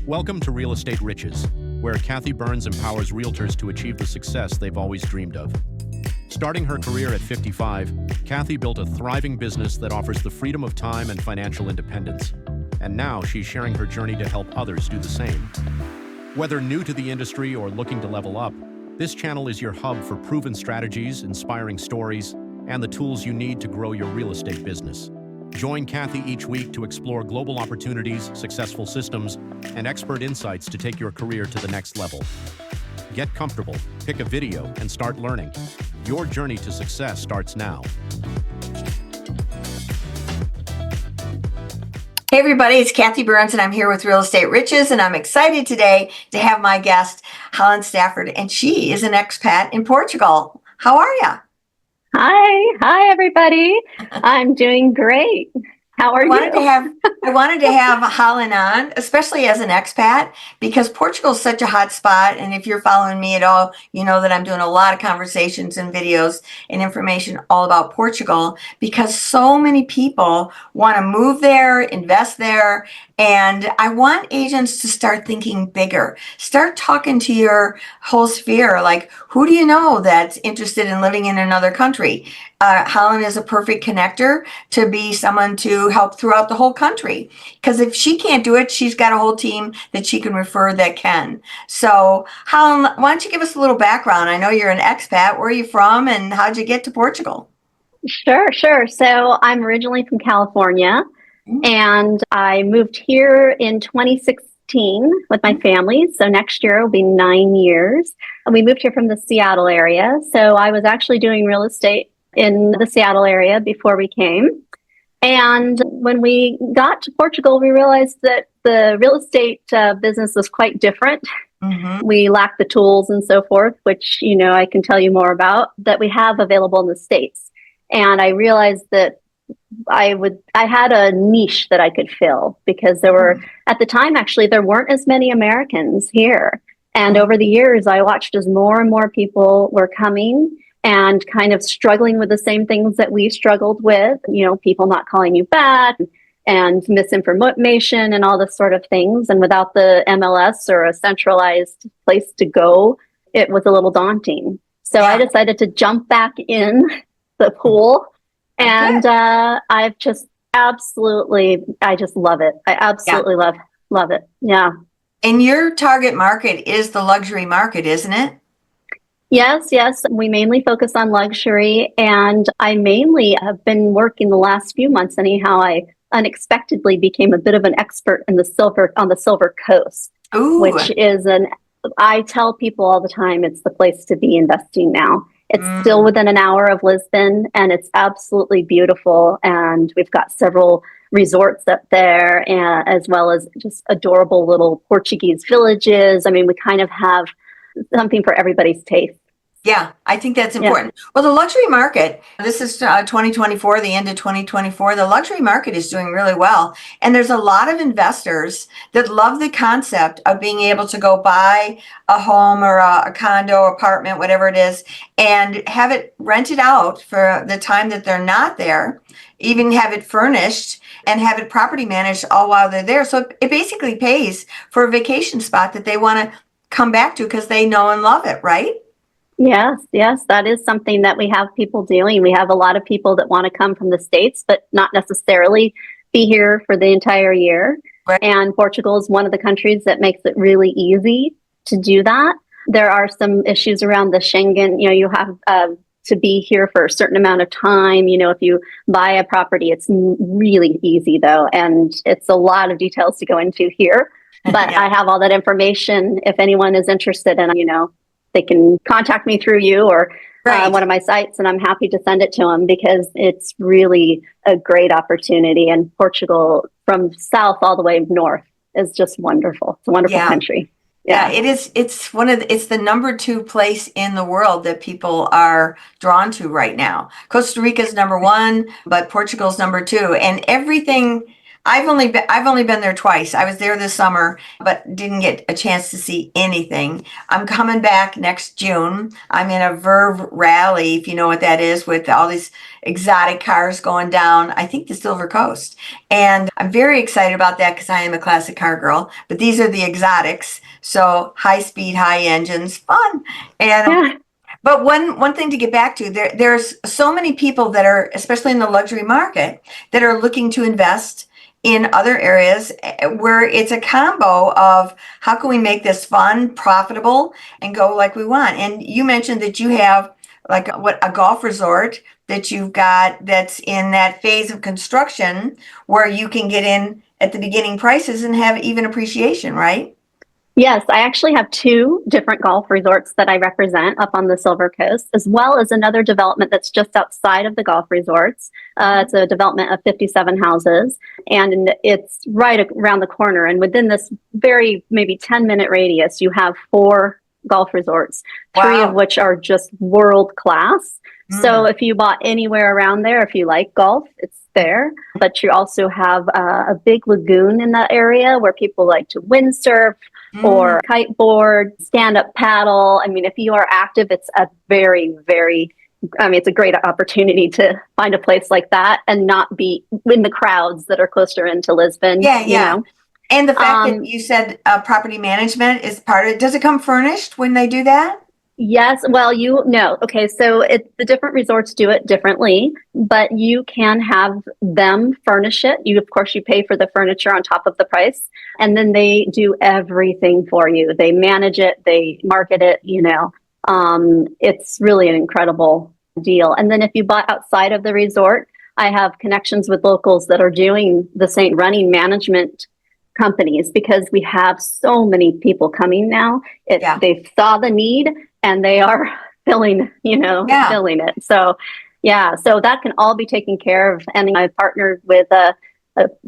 Welcome to Real Estate Riches, where Kathy Byrnes empowers realtors to achieve the success they've always dreamed of. Starting her career at 55, Kathy built a thriving business that offers the freedom of time and financial independence. And now she's sharing her journey to help others do the same. Whether new to the industry or looking to level up, this channel is your hub for proven strategies, inspiring stories, and the tools you need to grow your real estate business. Join Kathy each week to explore global opportunities, successful systems, and expert insights to take your career to the next level. Get comfortable, pick a video, and start learning. Your journey to success starts now. Hey everybody, it's Kathy Byrnes and I'm here with Real Estate Riches, and I'm excited today to have my guest, Hollin Stafford, and she is an expat in Portugal. How are you? Hi everybody. I'm doing great. How are you? I wanted to have Hollin on, especially as an expat, because Portugal is such a hot spot. And if you're following me at all, you know that I'm doing a lot of conversations and videos and information all about Portugal, because so many people want to move there, invest there. And I want agents to start thinking bigger. Start talking to your whole sphere. Like, who do you know that's interested in living in another country? Hollin is a perfect connector to be someone to help throughout the whole country. Because if she can't do it, she's got a whole team that she can refer that can. So, Hollin, why don't you give us a little background? I know you're an expat. Where are you from and how'd you get to Portugal? Sure. So I'm originally from California, and I moved here in 2016 with my family. So next year will be 9 years. And we moved here from the Seattle area. So I was actually doing real estate in the Seattle area before we came. And when we got to Portugal, we realized that the real estate business was quite different. Mm-hmm. We lacked the tools and so forth, which, I can tell you more about, that we have available in the States. And I realized that I had a niche that I could fill, because there were, at the time, actually, there weren't as many Americans here. And over the years, I watched as more and more people were coming and kind of struggling with the same things that we struggled with, people not calling you back and misinformation and all this sort of things. And without the MLS or a centralized place to go, it was a little daunting. So I decided to jump back in the pool. And I just love it. I absolutely love it. Yeah. And your target market is the luxury market, isn't it? Yes. We mainly focus on luxury. And I mainly have been working the last few months. Anyhow, I unexpectedly became a bit of an expert on the Silver Coast, which is I tell people all the time, it's the place to be investing now. It's still within an hour of Lisbon, and it's absolutely beautiful. And we've got several resorts up there, as well as just adorable little Portuguese villages. I mean, we kind of have something for everybody's taste. Yeah, I think that's important. Yeah. Well, the luxury market, this is 2024, the end of 2024, the luxury market is doing really well. And there's a lot of investors that love the concept of being able to go buy a home or a condo, apartment, whatever it is, and have it rented out for the time that they're not there, even have it furnished and have it property managed all while they're there. So it basically pays for a vacation spot that they want to come back to because they know and love it, right? Yes, that is something that we have people doing. We have a lot of people that want to come from the States, but not necessarily be here for the entire year. Right. And Portugal is one of the countries that makes it really easy to do that. There are some issues around the Schengen. You have to be here for a certain amount of time. If you buy a property, it's really easy though. And it's a lot of details to go into here. But I have all that information if anyone is interested in, they can contact me through you or one of my sites, and I'm happy to send it to them, because it's really a great opportunity. And Portugal, from south all the way north, is just wonderful. It's a wonderful country. Yeah, it is. It's the number 2 place in the world that people are drawn to right now. Costa Rica is number 1, but Portugal's number 2. And everything I've only been there twice. I was there this summer, but didn't get a chance to see anything. I'm coming back next June. I'm in a Verve rally, if you know what that is, with all these exotic cars going down, I think the Silver Coast. And I'm very excited about that because I am a classic car girl. But these are the exotics. So high speed, high engines, fun. And Yeah. but one thing to get back to, there's so many people that are, especially in the luxury market, that are looking to invest in other areas where it's a combo of how can we make this fun, profitable, and go like we want. And you mentioned that you have like a golf resort that you've got that's in that phase of construction where you can get in at the beginning prices and have even appreciation, right? Yes, I actually have two different golf resorts that I represent up on the Silver Coast, as well as another development that's just outside of the golf resorts. It's a development of 57 houses, and it's right around the corner. And within this very maybe 10-minute radius, you have four golf resorts, three of Wow. which are just world class. So Mm. if you bought anywhere around there, if you like golf, it's there. But you also have a big lagoon in that area where people like to windsurf Mm. or kiteboard, stand up paddle. I mean, if you are active, it's a very, very, I mean, it's a great opportunity to find a place like that and not be in the crowds that are closer into Lisbon, Yeah, you yeah. know. And the fact that Um, you said property management is part of it. Does it come furnished when they do that? Yes, well, you know, okay, so the different resorts do it differently, but you can have them furnish it. You, of course, you pay for the furniture on top of the price, and then they do everything for you. They manage it, they market it, you know. It's really an incredible deal. And then if you bought outside of the resort, I have connections with locals that are doing the same running management companies because we have so many people coming now. Yeah. They saw the need and they are filling, you know, Yeah. filling it. So, yeah, so that can all be taken care of. And I partnered with a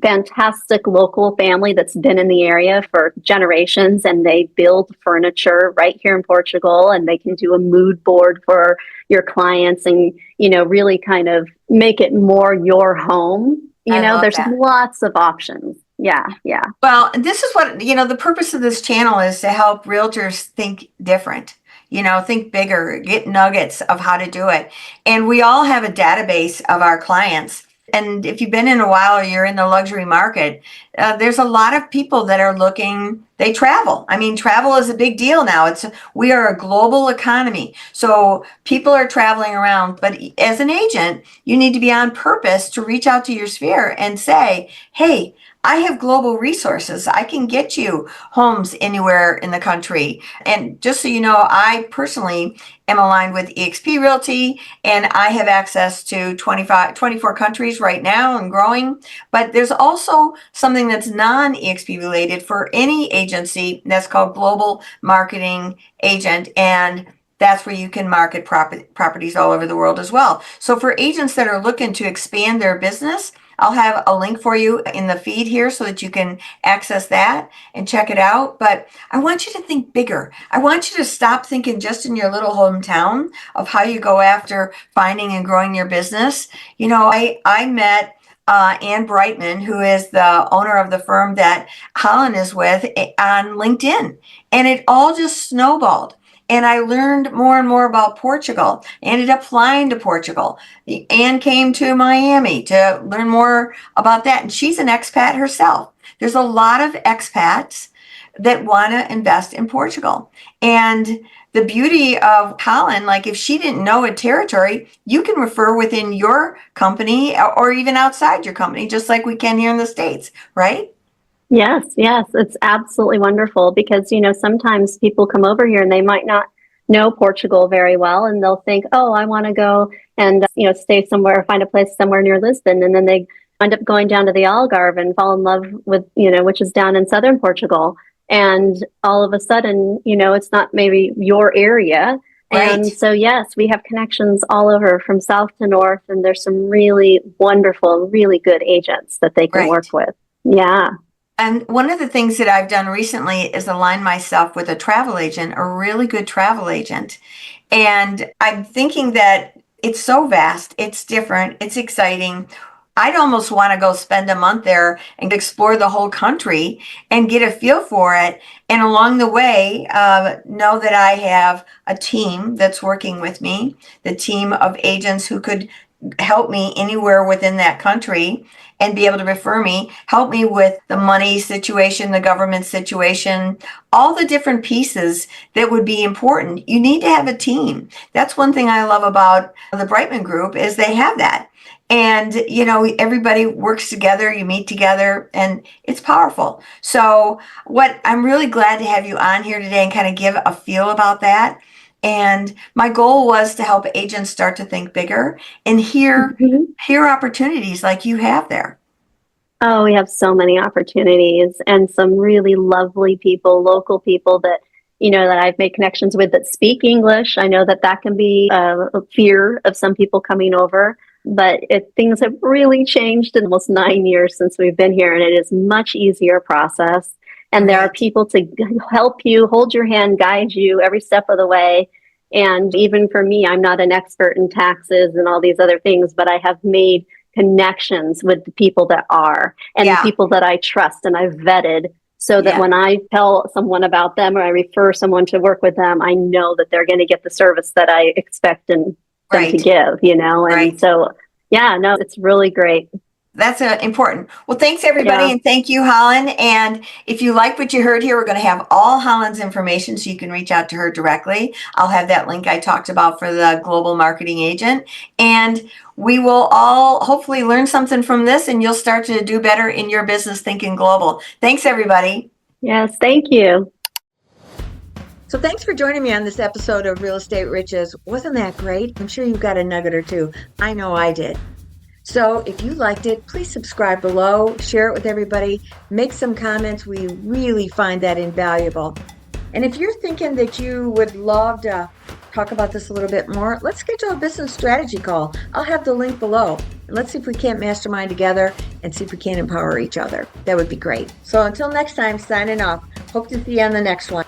fantastic local family that's been in the area for generations, and they build furniture right here in Portugal, and they can do a mood board for your clients and, you know, really kind of make it more your home. You I know, love there's that. lots of options. Yeah, yeah. Well, this is what, the purpose of this channel is to help realtors think different, think bigger, get nuggets of how to do it. And we all have a database of our clients. And if you've been in a while or you're in the luxury market, there's a lot of people that are looking, they travel. I mean, travel is a big deal now. We are a global economy. So people are traveling around, but as an agent, you need to be on purpose to reach out to your sphere and say, hey, I have global resources. I can get you homes anywhere in the country. And just so you know, I personally am aligned with eXp Realty, and I have access to 24 countries right now and growing. But there's also something that's non-eXp related for any agency that's called Global Marketing Agent. And that's where you can market properties all over the world as well. So for agents that are looking to expand their business, I'll have a link for you in the feed here so that you can access that and check it out. But I want you to think bigger. I want you to stop thinking just in your little hometown of how you go after finding and growing your business. I met Ann Brightman, who is the owner of the firm that Hollin is with, on LinkedIn. And it all just snowballed. And I learned more and more about Portugal. I ended up flying to Portugal. Anne came to Miami to learn more about that. And she's an expat herself. There's a lot of expats that want to invest in Portugal. And the beauty of Colin, like if she didn't know a territory, you can refer within your company or even outside your company, just like we can here in the States, right? Yes, yes, it's absolutely wonderful because, you know, sometimes people come over here and they might not know Portugal very well and they'll think, oh, I want to go and, you know, stay somewhere, find a place somewhere near Lisbon. And then they end up going down to the Algarve and fall in love with, you know, which is down in southern Portugal. And all of a sudden, you know, it's not maybe your area. Right. And so, yes, we have connections all over from south to north, and there's some really wonderful, really good agents that they can work Right. with. Yeah. And one of the things that I've done recently is align myself with a travel agent, a really good travel agent. And I'm thinking that it's so vast, it's different, it's exciting. I'd almost want to go spend a month there and explore the whole country and get a feel for it. And along the way, know that I have a team that's working with me, the team of agents who could help me anywhere within that country and be able to refer me, help me with the money situation, the government situation, all the different pieces that would be important. You need to have a team. That's one thing I love about the Brightman Group is they have that. And, you know, everybody works together, you meet together, and it's powerful. So what I'm really glad to have you on here today and kind of give a feel about that. And my goal was to help agents start to think bigger and hear opportunities like you have there. Oh, we have so many opportunities and some really lovely people, local people that, you know, that I've made connections with that speak English. I know that that can be a fear of some people coming over, but things have really changed in almost 9 years since we've been here, and it is much easier process. And there are people to help you, hold your hand, guide you every step of the way. And even for me, I'm not an expert in taxes and all these other things, but I have made connections with the people that are, and the people that I trust and I've vetted, so that when I tell someone about them or I refer someone to work with them, I know that they're going to get the service that I expect them to give, you know? And so, yeah, no, it's really great. That's important. Well, thanks everybody. And thank you, Hollin. And if you like what you heard here, we're going to have all Hollin's information so you can reach out to her directly. I'll have that link I talked about for the global marketing agent. And we will all hopefully learn something from this, and you'll start to do better in your business thinking global. Thanks, everybody. Yes, thank you. So thanks for joining me on this episode of Real Estate Riches. Wasn't that great? I'm sure you got a nugget or two. I know I did. So if you liked it, please subscribe below, share it with everybody, make some comments. We really find that invaluable. And if you're thinking that you would love to talk about this a little bit more, let's schedule a business strategy call. I'll have the link below. And let's see if we can't mastermind together and see if we can empower each other. That would be great. So until next time, signing off. Hope to see you on the next one.